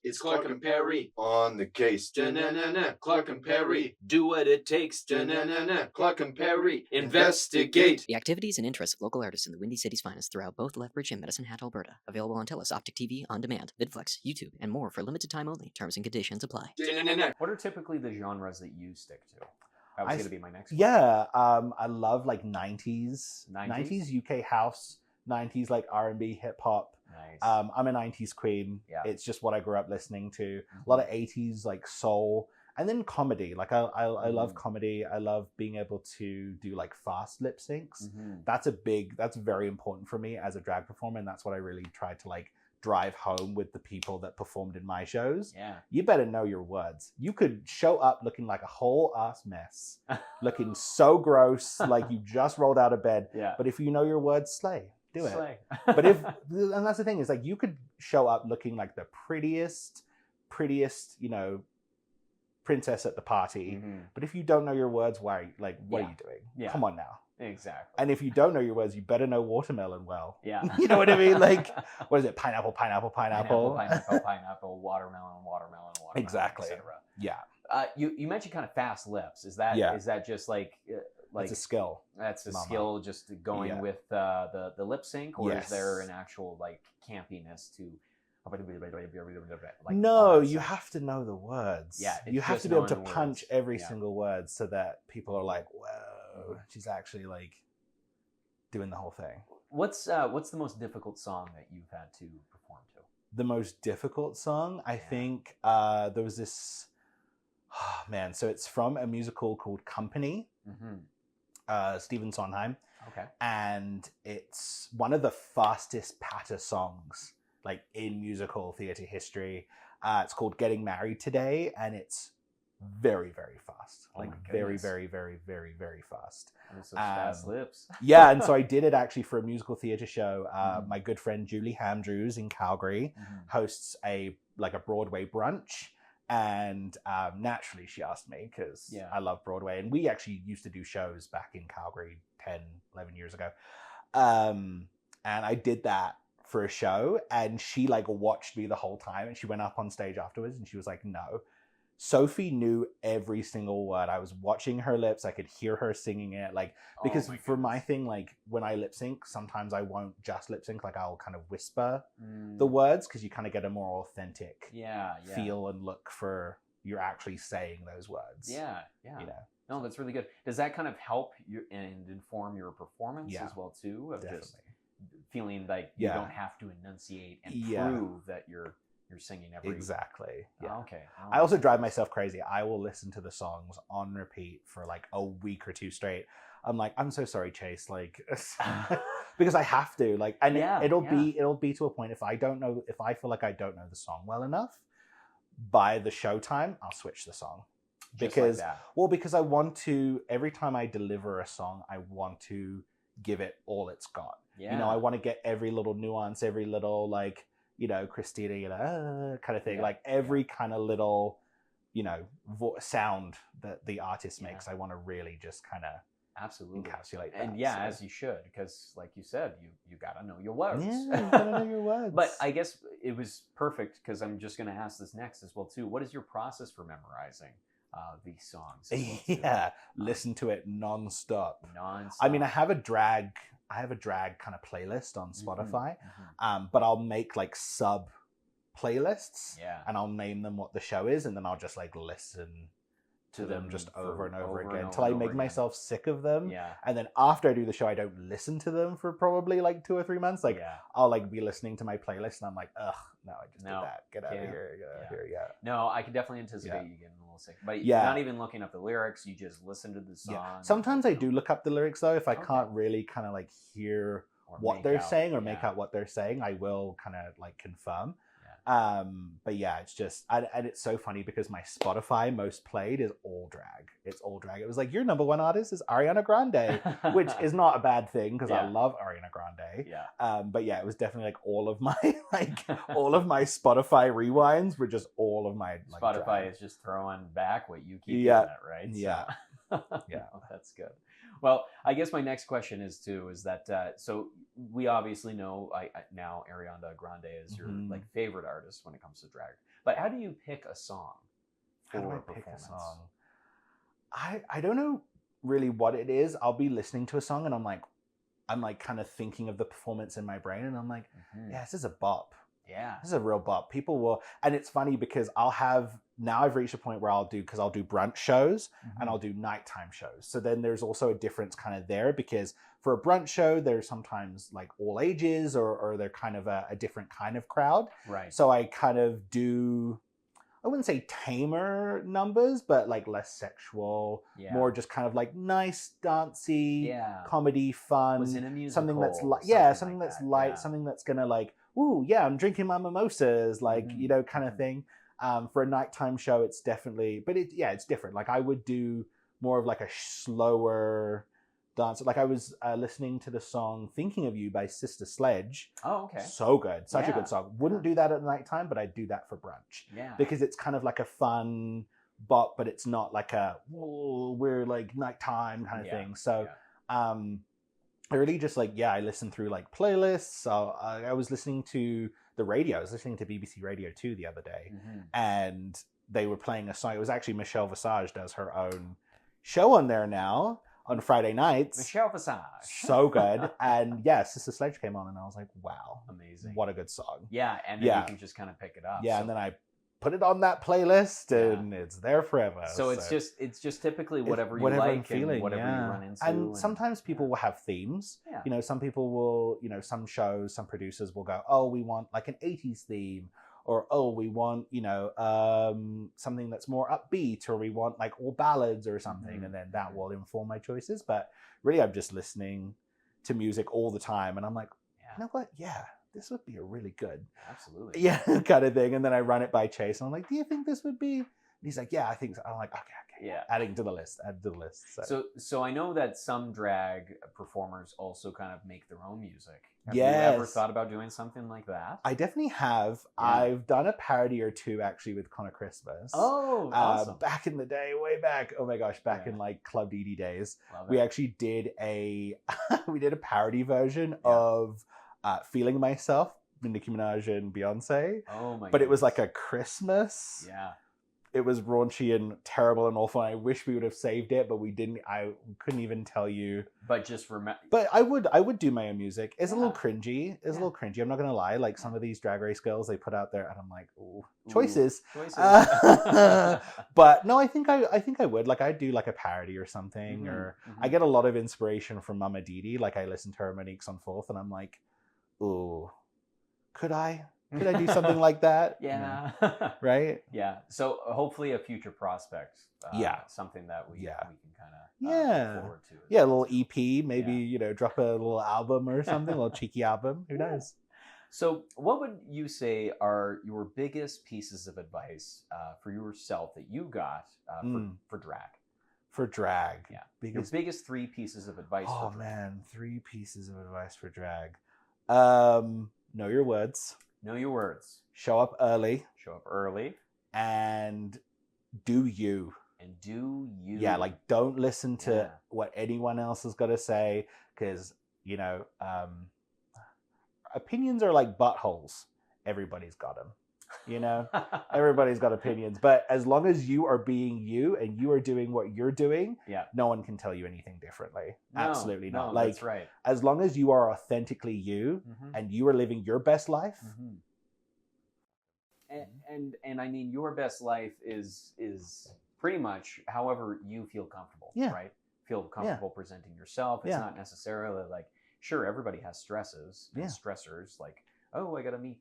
It's Clark and Perry on the case. Da-na-na-na. Clark and Perry do what it takes. Da-na-na-na. Clark and Perry investigate. The activities and interests of local artists in the Windy City's finest throughout both Lethbridge and Medicine Hat, Alberta. Available on TELUS, Optic TV, On Demand, VidFlex, YouTube, and more for limited time only. Terms and conditions apply. Da-na-na-na. What are typically the genres that you stick to? That was going to be my next question. Yeah, I love like 90s 90s? UK house, 90s like R&B, hip hop. Nice. I'm a 90s queen. Yeah. It's just what I grew up listening to. A lot of 80s like soul, and then comedy. Like I love comedy. I love being able to do like fast lip syncs. That's very important for me as a drag performer, and that's what I really try to like drive home with the people that performed in my shows. Yeah. You better know your words. You could show up looking like a whole ass mess, looking so gross, like you just rolled out of bed. Yeah. But if you know your words, slay. Do it. Slay. But and that's the thing, is like you could show up looking like the prettiest, princess at the party. But if you don't know your words, why? Like, what are you doing? Yeah. Come on now. Exactly. And if you don't know your words, you better know watermelon well. Yeah. You know what I mean? Like, what is it? Pineapple. Pineapple, watermelon, Exactly. etc. Yeah. You mentioned kind of fast lips. Is that just like It's a skill. That's a skill, just going with the lip sync, or is there an actual like campiness to? Like, no, you have to know the words. Yeah, you have to be able to punch every single word so that people are like, "Whoa, she's actually like doing the whole thing." What's the most difficult song that you've had to perform to? The most difficult song, I think, there was this. Oh, man, so it's from a musical called Company. Stephen Sondheim. Okay. And it's one of the fastest patter songs like in musical theater history. It's called Getting Married Today, and it's very, very fast. Oh like my very, goodness. very, very, very, very fast. Those fast lips. Yeah, and so I did it actually for a musical theater show. My good friend Julie Hamdrews in Calgary hosts a Broadway brunch. And naturally she asked me because I love Broadway, and we actually used to do shows back in Calgary 10, 11 years ago. And I did that for a show, and she like watched me the whole time, and she went up on stage afterwards and she was like, no, Sophie knew every single word. I was watching her lips. I could hear her singing it. Like, because for my thing, like when I lip sync, sometimes I won't just lip sync. Like I'll kind of whisper the words, because you kind of get a more authentic feel and look for you're actually saying those words. Yeah. You know? No, that's really good. Does that kind of help you and inform your performance as well too? Of Definitely. just feeling like you don't have to enunciate and prove that you're singing every... Exactly. Yeah. Oh, okay. Oh, I also drive myself crazy. I will listen to the songs on repeat for like a week or two straight. I'm like, I'm so sorry, Chase. Like, because I have to. Like, and it'll be to a point, if I feel like I don't know the song well enough, by the show time, I'll switch the song. Because I want to, every time I deliver a song, I want to give it all it's got. Yeah. You know, I want to get every little nuance, every little like, you know, Christina, kind of thing. Like every kind of little, you know, sound that the artist makes, I want to really just kind of encapsulate that. And as you should, because like you said, you got to know your words. Yeah, you got to know your words. But I guess it was perfect, because I'm just going to ask this next as well too. What is your process for memorizing these songs? Listen to it nonstop. I mean, I have a drag kind of playlist on Spotify, but I'll make like sub playlists, and I'll name them what the show is, and then I'll just like listen to them just over and over again until I make myself sick of them. And then after I do the show, I don't listen to them for probably like 2 or 3 months. Like I'll like be listening to my playlist and I'm like, ugh, no, I just did that. Get out of here. Get out of here. Yeah. No, I can definitely anticipate you getting a little sick. But you're not even looking up the lyrics. You just listen to the song. Yeah. Sometimes I do look up the lyrics though. If I can't really kind of like hear what they're saying or make out what they're saying, I will kind of like confirm. But yeah, it's just, and it's so funny because my Spotify most played is all drag. It's all drag. It was like, your number one artist is Ariana Grande, which is not a bad thing because I love Ariana Grande. But yeah, it was definitely like all of my Spotify rewinds were just all of my like, Spotify drag. is just throwing back what you keep getting at, right? Yeah. Oh, that's good. Well, I guess my next question is that so we obviously know now Ariana Grande is your like favorite artist when it comes to drag, But how do you pick a song for How do I a pick a performance? song? I don't know really what it is. I'll be listening to a song and I'm like kind of thinking of the performance in my brain, and I'm like, yeah, this is a bop. Yeah. This is a real bop. People will, and it's funny because I've reached a point where I'll do brunch shows and I'll do nighttime shows. So then there's also a difference kind of there, because for a brunch show, there's sometimes like all ages or they're kind of a different kind of crowd. Right. So I kind of do, I wouldn't say tamer numbers, but like less sexual, more just kind of like nice, dancey, comedy, fun. Was in a musical, something that's something like that's that. light, something that's gonna like, ooh, yeah, I'm drinking my mimosas, like, you know, kind of thing. For a nighttime show, it's definitely, but it's different. Like I would do more of like a slower dance. Like I was listening to the song "Thinking of You" by Sister Sledge. Oh, okay. So good, such a good song. Wouldn't do that at nighttime, but I'd do that for brunch. Yeah. Because it's kind of like a fun bop, but it's not like a whoa, we're like nighttime kind of thing. So, I really just like, I listen through like playlists. So I was listening to the radio. I was listening to BBC Radio 2 the other day, and they were playing a song. It was actually Michelle Visage does her own show on there now on Friday nights. Michelle Visage. So good. And Sister Sledge came on and I was like, wow. Amazing. What a good song. Yeah, and then you can just kind of pick it up. Yeah, and then I put it on that playlist and it's there forever. So it's just typically whatever you I'm like feeling, and whatever you run into. And sometimes people will have themes. Yeah. You know, some people will, you know, some shows, some producers will go, oh, we want like an 80s theme, or oh, we want, you know, something that's more upbeat, or we want like all ballads or something, and then that will inform my choices. But really, I'm just listening to music all the time, and I'm like, you know what? Yeah, this would be a really good, absolutely, kind of thing. And then I run it by Chase, and I'm like, do you think this would be? And he's like, yeah, I think so. I'm like, okay, adding to the list, add to the list. So I know that some drag performers also kind of make their own music. Have you ever thought about doing something like that? I definitely have. Yeah. I've done a parody or two actually with Connor Christmas. Oh, awesome. Back in the day, way back. Oh my gosh, back in like Club DD days. We actually did a parody version of Feeling Myself, Nicki Minaj and Beyonce. Oh my! But it was like a Christmas. Yeah. It was raunchy and terrible and awful. And I wish we would have saved it, but we didn't. I couldn't even tell you. But just remember. But I would do my own music. It's a little cringy. It's a little cringy. I'm not gonna lie. Like some of these Drag Race girls they put out there, and I'm like, ooh, choices. But no, I think I would. Like I'd do like a parody or something, or I get a lot of inspiration from Mama Didi. Like I listen to her Monique's on Fourth, and I'm like, ooh, could I do something like that? Yeah. Right? Yeah. So hopefully a future prospect. Something that we can kind of look forward to. Yeah, a little EP, maybe, you know, drop a little album or something, a little cheeky album. Who knows? So what would you say are your biggest pieces of advice for yourself that you got for drag? For drag. Yeah. Your biggest 3 pieces of advice for drag. Oh, man. 3 pieces of advice for drag. Know your words. Know your words. Show up early. And do you. Yeah, like don't listen to what anyone else has got to say, because, you know, opinions are like buttholes. Everybody's got them. You know, everybody's got opinions. But as long as you are being you and you are doing what you're doing, no one can tell you anything differently. No, absolutely not. Like, that's right. As long as you are authentically you and you are living your best life. And I mean, your best life is pretty much however you feel comfortable, right? Feel comfortable presenting yourself. It's not necessarily like, sure, everybody has stresses and stressors, like, oh, I got to meet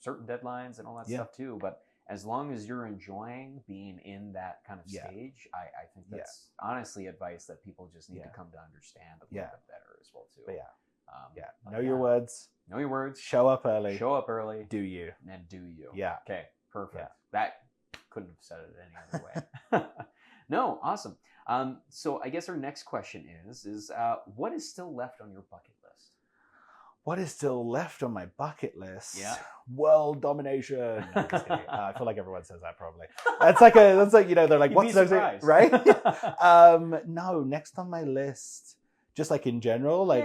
certain deadlines and all that stuff too. But as long as you're enjoying being in that kind of stage, I think that's honestly advice that people just need to come to understand a little bit better as well too. But know your words. Know your words. Show up early. Do you. And do you. Yeah. Okay, perfect. That couldn't have said it any other way. No, awesome. So I guess our next question is what is still left on your bucket list? What is still left on my bucket list? Yeah. World domination. No, just kidding. I feel like everyone says that probably. That's like, you know, they're like, what's next? Right? No, next on my list, just like in general, like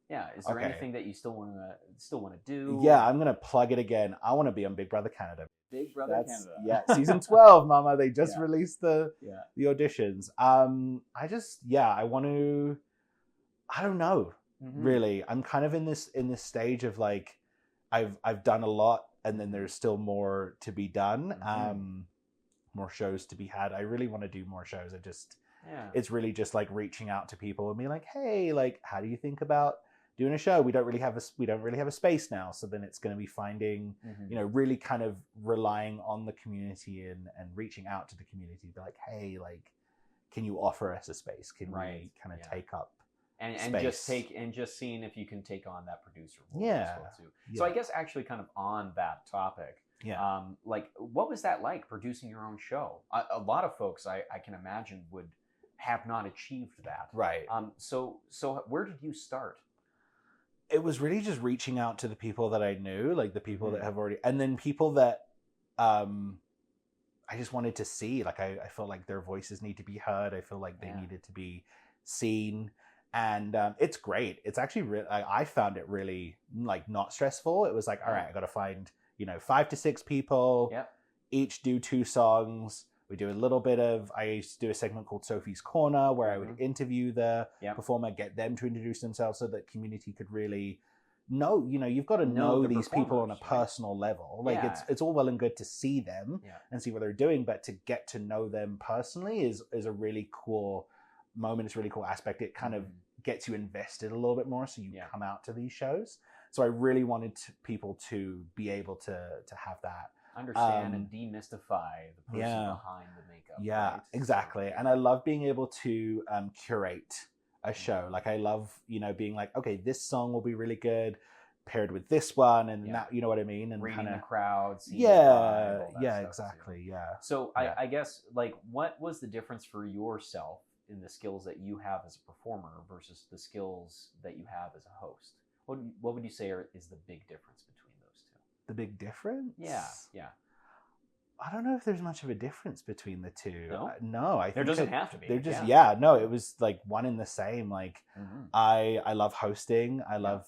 Yeah. Is there Okay. anything that you still want to do? Yeah, I'm gonna plug it again. I want to be on Big Brother Canada. Big Brother Canada. Yeah, season 12, Mama. They just Yeah. released the auditions. I want to. I don't know. Mm-hmm. Really, I'm kind of in this stage of like, I've done a lot, and then there's still more to be done. Mm-hmm. More shows to be had. I really want to do more shows. It's really just like reaching out to people and being like, hey, like, how do you think about doing a show? We don't really have a space now. So then it's going to be finding, really kind of relying on the community and reaching out to the community, be like, hey, like, can you offer us a space? Can we kind of take up and space? just seeing if you can take on that producer role Yeah. as well too. So I guess actually kind of on that topic, like, what was that like producing your own show? A lot of folks I can imagine would have not achieved that. Right. So where did you start? It was really just reaching out to the people that I knew, like the people that have already, and then people that I just wanted to see. Like I felt like their voices need to be heard. I feel like they needed to be seen. And it's great. It's actually I found it really like not stressful. It was like, all right, I got to find 5 to 6 people. Yep. Each do 2 songs. We do a little bit of. I used to do a segment called Sophie's Corner where I would interview the performer, get them to introduce themselves, so that community could really know. You've got to know these people on a personal level. Like it's all well and good to see them and see what they're doing, but to get to know them personally is a really cool moment. It's a really cool aspect. It kind of gets you invested a little bit more, so you come out to these shows. So I really wanted people to be able to have that. Understand and demystify the person behind the makeup. Yeah, right? exactly. And I love being able to curate a show. Like I love, being like, okay, this song will be really good paired with this one, and that, you know what I mean? And reading kinda, the crowd, seeing exactly. Too. So I guess, like, what was the difference for yourself in the skills that you have as a performer versus the skills that you have as a host? What would you say is the big difference between those two? The big difference? Yeah. I don't know if there's much of a difference between the two. No? No, I think there doesn't have to be. They're just no, it was like one in the same. Like I love hosting. I love,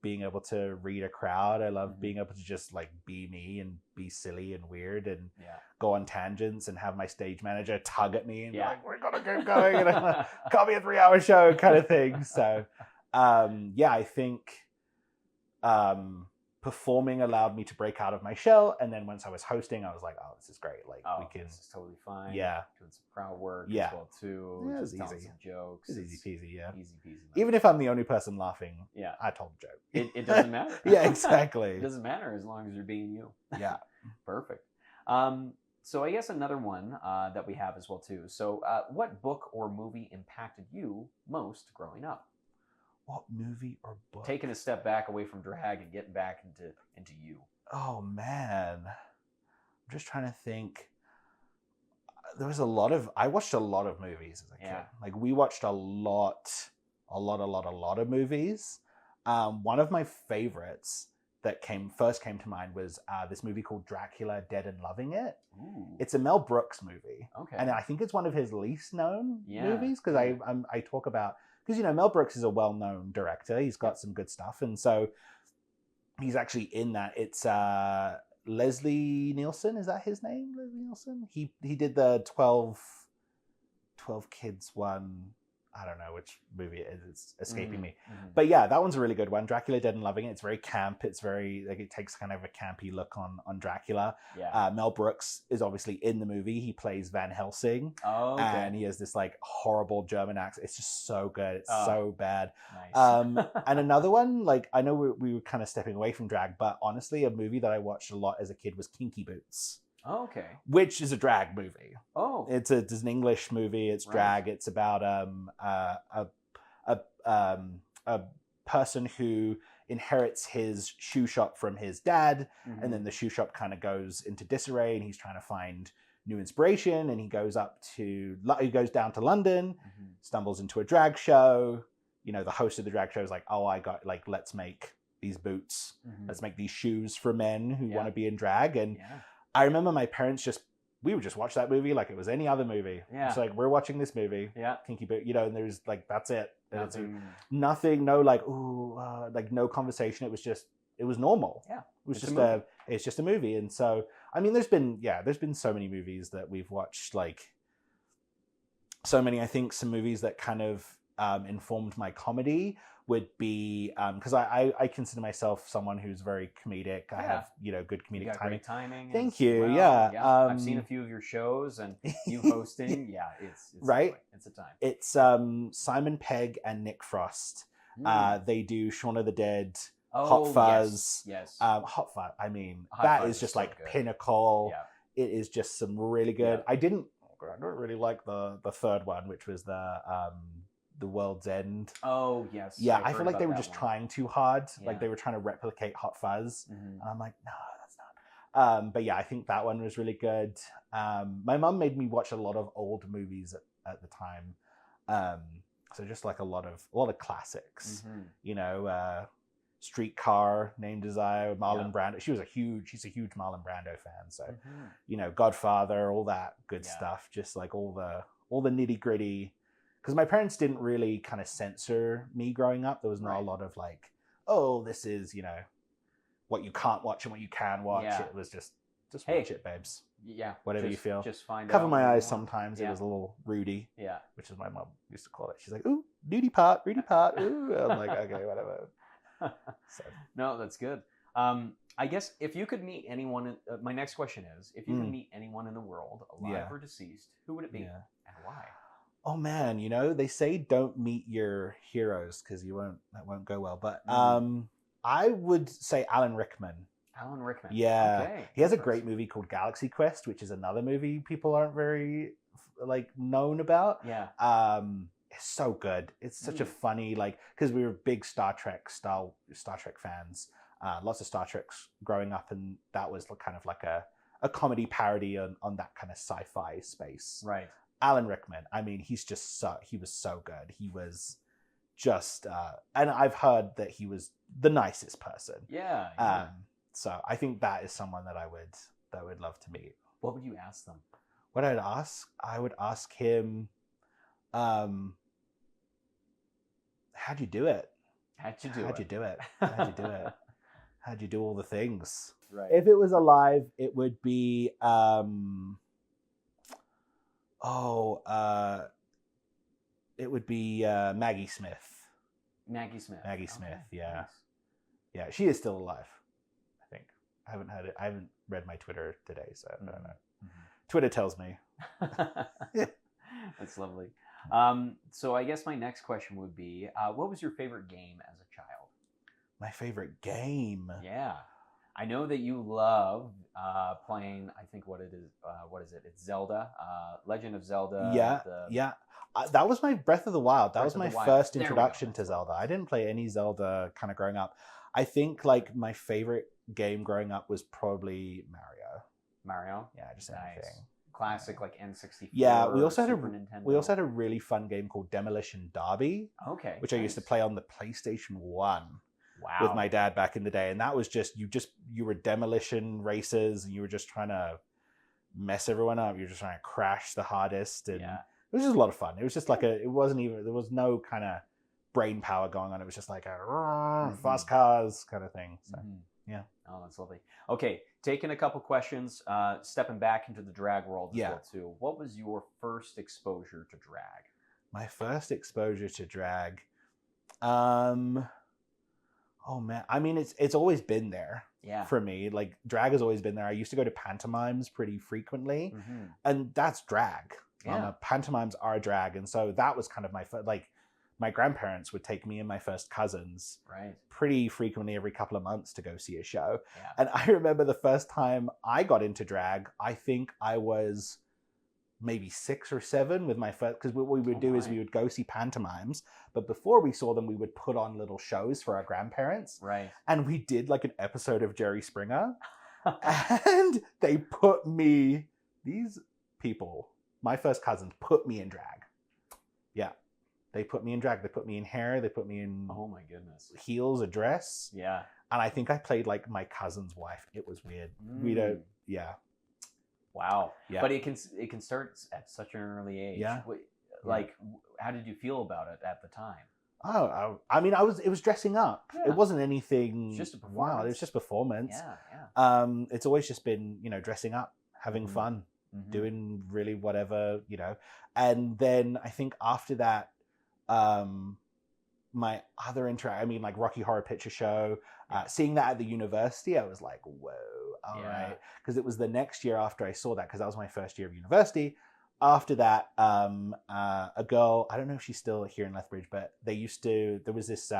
being able to read a crowd. I love being able to just like be me and be silly and weird and go on tangents and have my stage manager tug at me and be like, we're gonna keep going, can't be a 3-hour show kind of thing. So I think performing allowed me to break out of my shell, and then once I was hosting, I was like, "Oh, this is great! Like, we can." This is totally fine. Yeah, doing some crowd work as well too. Yeah, just it was telling easy. Some jokes. It's easy peasy. Yeah, easy peasy. Even if I'm the only person laughing, I told a joke. It doesn't matter. Yeah, exactly. It doesn't matter as long as you're being you. Yeah, perfect. So I guess another one that we have as well too. So, what book or movie impacted you most growing up? What movie or book? Taking a step back away from drag and getting back into you. Oh man, I'm just trying to think. There was I watched a lot of movies as a kid. Like we watched a lot of movies. One of my favorites that first came to mind was this movie called Dracula, Dead and Loving It. Ooh. It's a Mel Brooks movie. Okay. And I think it's one of his least known movies, because I talk about, because Mel Brooks is a well-known director. He's got some good stuff, and so he's actually in that. It's Leslie Nielsen. Is that his name? Leslie Nielsen. He did the 12 Kids one. I don't know which movie it is. It's escaping me. But yeah, that one's a really good one. Dracula, Dead and Loving It. It's very camp. It's very, like, it takes kind of a campy look on Dracula. Yeah. Mel Brooks is obviously in the movie. He plays Van Helsing. Oh, okay. And he has this like horrible German accent. It's just so good. It's so bad. Nice. And another one, like, I know we were kind of stepping away from drag, but honestly, a movie that I watched a lot as a kid was Kinky Boots. Oh, okay. Which is a drag movie. Oh. It's an English movie. It's drag. It's about a person who inherits his shoe shop from his dad, and then the shoe shop kind of goes into disarray, and he's trying to find new inspiration, and he goes down to London, stumbles into a drag show. The host of the drag show is like, oh, I got, like, let's make these boots. Let's make these shoes for men who want to be in drag. And I remember my parents just we would just watch that movie like it was any other movie. Yeah. It's like, we're watching this movie. Yeah. Kinky Boots, you know, and there's like, that's it. And it's Nothing. no like, ooh, like no conversation. It was normal. Yeah. It's just a movie. And so, I mean, there's been so many movies that we've watched, like so many, I think some movies that kind of informed my comedy would be because I consider myself someone who's very comedic. I have good comedic you got timing. Great timing. Thank you. Well. Yeah. I've seen a few of your shows and you hosting. Yeah, it's right. It's a time. It's Simon Pegg and Nick Frost. They do Shaun of the Dead, Hot Fuzz. Yes. Hot Fuzz. I mean, Hot that Fuzz is just so like good. pinnacle. Yeah. It is just some really good. Yeah. I don't really like the third one, which was the World's End. Oh yes. Yeah, I've I heard feel like about they were that just one. trying too hard. Yeah. Like they were trying to replicate Hot Fuzz. Mhm. And I'm like, no, that's not. But yeah, I think that one was really good. My mum made me watch a lot of old movies at the time. So just like a lot of classics. Mhm. You know, Streetcar Named Desire, Marlon Yeah. Brando. She's a huge Marlon Brando fan. So Mhm. you know, Godfather, all that good Yeah. stuff. Just like all the nitty gritty. Because my parents didn't really kind of censor me growing up. There was not a Right. lot of like, oh, this is, you know, what you can't watch and what you can watch. Yeah. It was just Hey. watch it, babes. Yeah. Whatever you feel. Just find Cover out my what you eyes want. sometimes. Yeah. It was a little Rudy, Yeah. which is my mom used to call it. She's like, ooh, nudie part, Rudy part. Ooh. I'm like, okay, whatever. So. No, that's good. I guess if you could meet anyone, my next question is, if you could meet anyone in the world, alive Yeah. or deceased, who would it be Yeah. and why? Oh man, you know, they say don't meet your heroes because that won't go well. But I would say Alan Rickman. Alan Rickman. Yeah, Okay. he has a Interesting. great movie called Galaxy Quest, which is another movie people aren't very like known about. Yeah. It's so good. It's such a funny because we were big Star Trek fans. Lots of Star Treks growing up, and that was kind of like a comedy parody on that kind of sci-fi space. Right. Alan Rickman. I mean, he was so good. He was just, and I've heard that he was the nicest person. Yeah. So I think that is someone that I would love to meet. What would you ask them? What I'd ask, I would ask him, how'd you do it? How'd you do How'd it? you do it? How'd you do it? How'd you do all the things? Right. If it was alive, it would be, it would be Maggie Smith. Maggie Smith. Maggie Smith, Okay, yeah. nice. Yeah, she is still alive, I think. I haven't read my Twitter today, so I don't know. Twitter tells me. That's lovely. So I guess my next question would be, what was your favorite game as a child? My favorite game. Yeah. I know that you love playing, I think what is it? It's Zelda, Legend of Zelda. Yeah. That was my Breath of the Wild. That Breath was of my the Wild. first There we go. introduction to Zelda. I didn't play any Zelda kind of growing up. I think like my favorite game growing up was probably Mario. Mario? Yeah, just Nice. anything. Classic like N64. Yeah, we also Super Nintendo. had a really fun game called Demolition Derby, Okay. which I used to play on the PlayStation 1 Wow. with my dad back in the day, and that was just you were demolition racers and you were just trying to mess everyone up. You were just trying to crash the hardest, and Yeah. it was just a lot of fun. It was just like there was no kind of brain power going on. It was just like a fast cars kind of thing. So yeah. Oh, that's lovely. Okay, taking a couple questions, stepping back into the drag world as Yeah. well too. What was your first exposure to drag? My first exposure to drag, oh man, I mean it's always been there. Yeah. For me, like drag has always been there. I used to go to pantomimes pretty frequently, Mhm. and that's drag. Yeah. Pantomimes are drag, and so that was kind of my grandparents would take me and my first cousins Right. pretty frequently every couple of months to go see a show. Yeah. And I remember the first time I got into drag, I think I was maybe 6 or 7 with my first, because what we would do is we would go see pantomimes, but before we saw them, we would put on little shows for our grandparents. Right. And we did like an episode of Jerry Springer, and they put me, these people, my first cousins, put me in drag. Yeah. They put me in drag. They put me in hair. They put me in Oh my goodness. heels, a dress. Yeah. And I think I played like my cousin's wife. It was weird. We don't, yeah. Wow. Yeah. But it can start at such an early age. Yeah. Like, how did you feel about it at the time? Oh, I mean, it was dressing up. Yeah. It wasn't anything. It's just a performance. Wow, it was just performance. Yeah. It's always just been, dressing up, having fun, doing really whatever, And then I think after that, my other like Rocky Horror Picture Show, seeing that at the university, I was like, whoa, all right. Because it was the next year after I saw that, because that was my first year of university. After that, a girl, I don't know if she's still here in Lethbridge, but there was this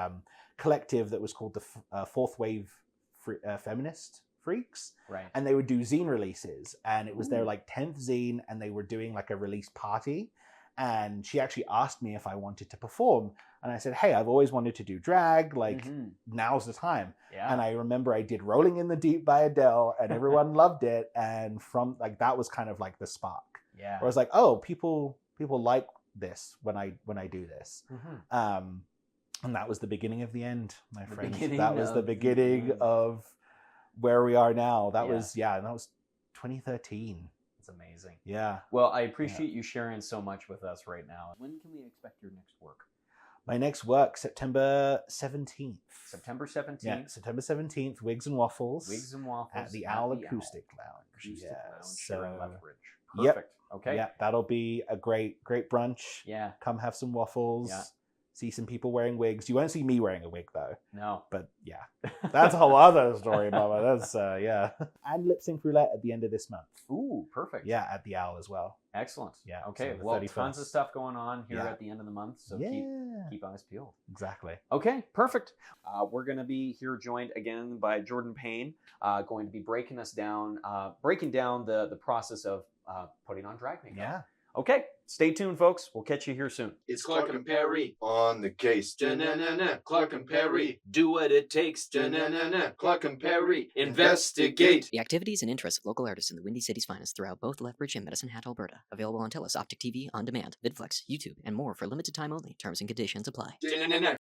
collective that was called the Fourth Wave Feminist Freaks. Right. And they would do zine releases. And it was their like 10th zine, and they were doing like a release party. And she actually asked me if I wanted to perform. And I said, hey, I've always wanted to do drag. Like, now's the time. Yeah. And I remember I did Rolling in the Deep by Adele, and everyone loved it. And from like, that was kind of like the spark. Yeah. Where I was like, oh, people like this when I do this. And that was the beginning of the end, my friends. That was the beginning of where we are now. That was 2013. It's amazing. Yeah. Well, I appreciate you sharing so much with us right now. When can we expect your next work? My next work, September 17th. September 17th? Yeah, September 17th, Wigs and Waffles. Wigs and Waffles. At the Owl Acoustic Lounge. Acoustic Lounge So, here in Lethbridge. Yep. Perfect. Okay. Yeah, that'll be a great brunch. Yeah. Come have some waffles. Yeah. See some people wearing wigs. You won't see me wearing a wig though. No. But yeah, that's a whole other story, Mama. That's yeah. And lip sync roulette at the end of this month. Ooh, perfect. Yeah, at the Owl as well. Excellent. Yeah. Okay. So the Well, 31st. tons of stuff going on here at the end of the month, so keep eyes peeled. Exactly. Okay, perfect. We're going to be here joined again by Jordan Payne, going to be breaking down the process of putting on drag makeup. Yeah. Okay, stay tuned, folks. We'll catch you here soon. It's Clark and Perry on the case. Da-na-na-na. Clark and Perry do what it takes. Da-na-na-na. Clark and Perry investigate. The activities and interests of local artists in the Windy City's finest throughout both Lethbridge and Medicine Hat, Alberta. Available on TELUS, Optic TV, On Demand, VidFlex, YouTube, and more for limited time only. Terms and conditions apply. Da-na-na-na.